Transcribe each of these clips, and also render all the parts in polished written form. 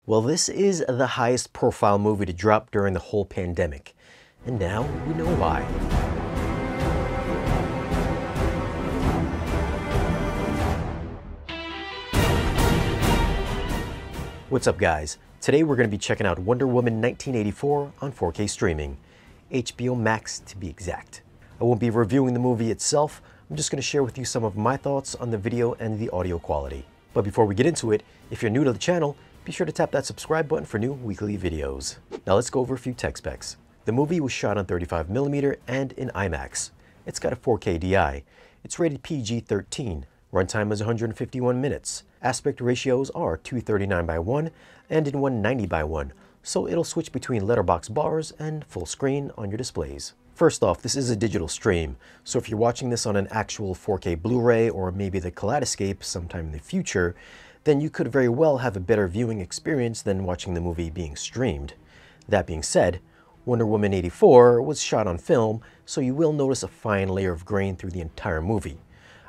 Well, this is the highest profile movie to drop during the whole pandemic. And now we know why. What's up, guys? Today we're going to be checking out Wonder Woman 1984 on 4K streaming. HBO Max to be exact. I won't be reviewing the movie itself. I'm just going to share with you some of my thoughts on the video and the audio quality. But before we get into it, if you're new to the channel, be sure to tap that subscribe button for new weekly videos. Now let's go over a few tech specs. The movie was shot on 35mm and in IMAX. It's got a 4K DI. It's rated PG-13. Runtime is 151 minutes. Aspect ratios are 239:1 and in 190:1, so it'll switch between letterbox bars and full screen on your displays. First off, this is a digital stream, so if you're watching this on an actual 4K Blu-ray or maybe the Kaleidoscape sometime in the future, then you could very well have a better viewing experience than watching the movie being streamed. That being said, Wonder Woman 84 was shot on film, so you will notice a fine layer of grain through the entire movie.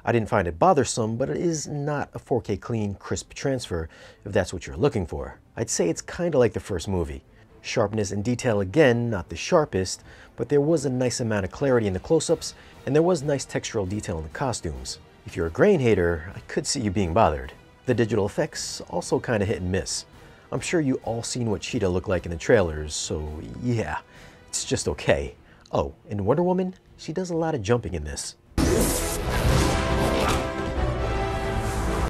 I didn't find it bothersome, but it is not a 4K clean, crisp transfer if that's what you're looking for. I'd say it's kinda like the first movie. Sharpness and detail again, not the sharpest, but there was a nice amount of clarity in the close-ups, and there was nice textural detail in the costumes. If you're a grain hater, I could see you being bothered. The digital effects also kinda hit and miss. I'm sure you all seen what Cheetah looked like in the trailers, so yeah, it's just okay. Oh, and Wonder Woman, she does a lot of jumping in this.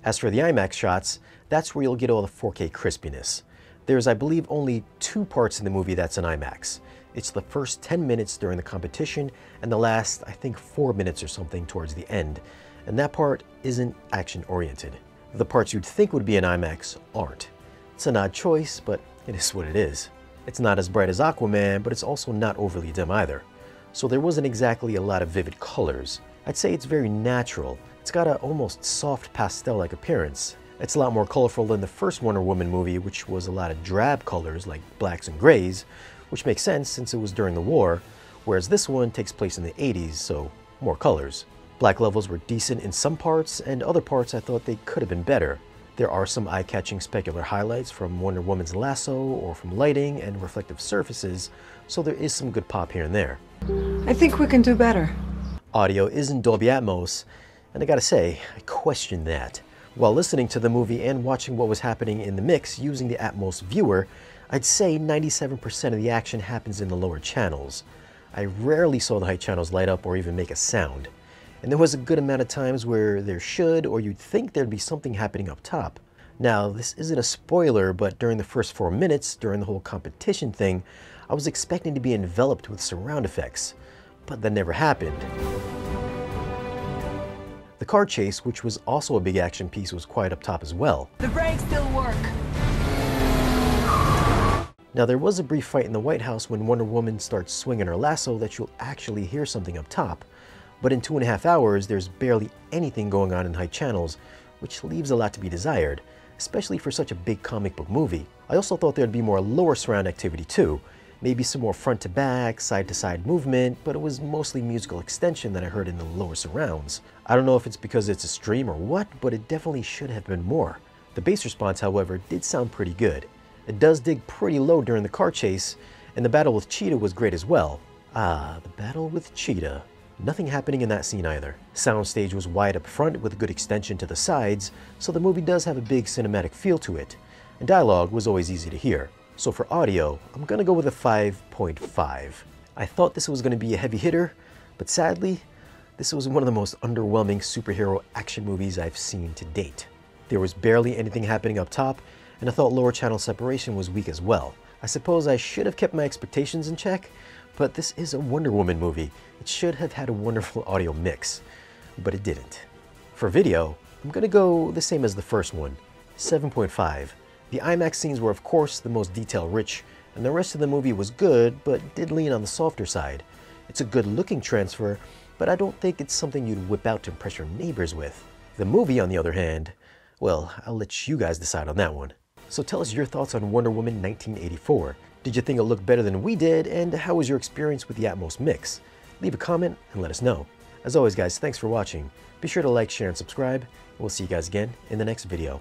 As for the IMAX shots, that's where you'll get all the 4K crispiness. There's, I believe, only two parts in the movie that's in IMAX. It's the first 10 minutes during the competition and the last, I think, 4 minutes or something towards the end. And that part isn't action-oriented. The parts you'd think would be in IMAX aren't. It's an odd choice, but it is what it is. It's not as bright as Aquaman, but it's also not overly dim either. So there wasn't exactly a lot of vivid colors. I'd say it's very natural. It's got an almost soft pastel-like appearance. It's a lot more colorful than the first Wonder Woman movie, which was a lot of drab colors like blacks and grays, which makes sense since it was during the war, whereas this one takes place in the 80s, so more colors. Black levels were decent in some parts, and other parts I thought they could have been better. There are some eye-catching specular highlights from Wonder Woman's lasso or from lighting and reflective surfaces, so there is some good pop here and there. I think we can do better. Audio is in Dolby Atmos, and I gotta say, I question that. While listening to the movie and watching what was happening in the mix using the Atmos viewer, I'd say 97% of the action happens in the lower channels. I rarely saw the high channels light up or even make a sound. And there was a good amount of times where there should, or you'd think there'd be something happening up top. Now, this isn't a spoiler, but during the first 4 minutes, during the whole competition thing, I was expecting to be enveloped with surround effects, but that never happened. The car chase, which was also a big action piece, was quite up top as well. The brakes still work. Now, there was a brief fight in the White House when Wonder Woman starts swinging her lasso that you'll actually hear something up top. But in 2.5 hours, there's barely anything going on in high channels, which leaves a lot to be desired, especially for such a big comic book movie. I also thought there'd be more lower surround activity too, maybe some more front to back, side to side movement, but it was mostly musical extension that I heard in the lower surrounds. I don't know if it's because it's a stream or what, but it definitely should have been more. The bass response, however, did sound pretty good. It does dig pretty low during the car chase, and the battle with Cheetah was great as well. Ah, the battle with Cheetah. Nothing happening in that scene either. Soundstage was wide up front with good extension to the sides, so the movie does have a big cinematic feel to it. And dialogue was always easy to hear. So for audio, I'm gonna go with a 5.5. I thought this was gonna be a heavy hitter, but sadly, this was one of the most underwhelming superhero action movies I've seen to date. There was barely anything happening up top, and I thought lower channel separation was weak as well. I suppose I should have kept my expectations in check, but this is a Wonder Woman movie. It should have had a wonderful audio mix, but it didn't. For video, I'm gonna go the same as the first one, 7.5. The IMAX scenes were of course the most detail-rich, and the rest of the movie was good, but did lean on the softer side. It's a good-looking transfer, but I don't think it's something you'd whip out to impress your neighbors with. The movie, on the other hand, well, I'll let you guys decide on that one. So tell us your thoughts on Wonder Woman 1984. Did you think it looked better than we did, and how was your experience with the Atmos mix? Leave a comment and let us know. As always, guys, thanks for watching. Be sure to like, share, and subscribe, and we'll see you guys again in the next video.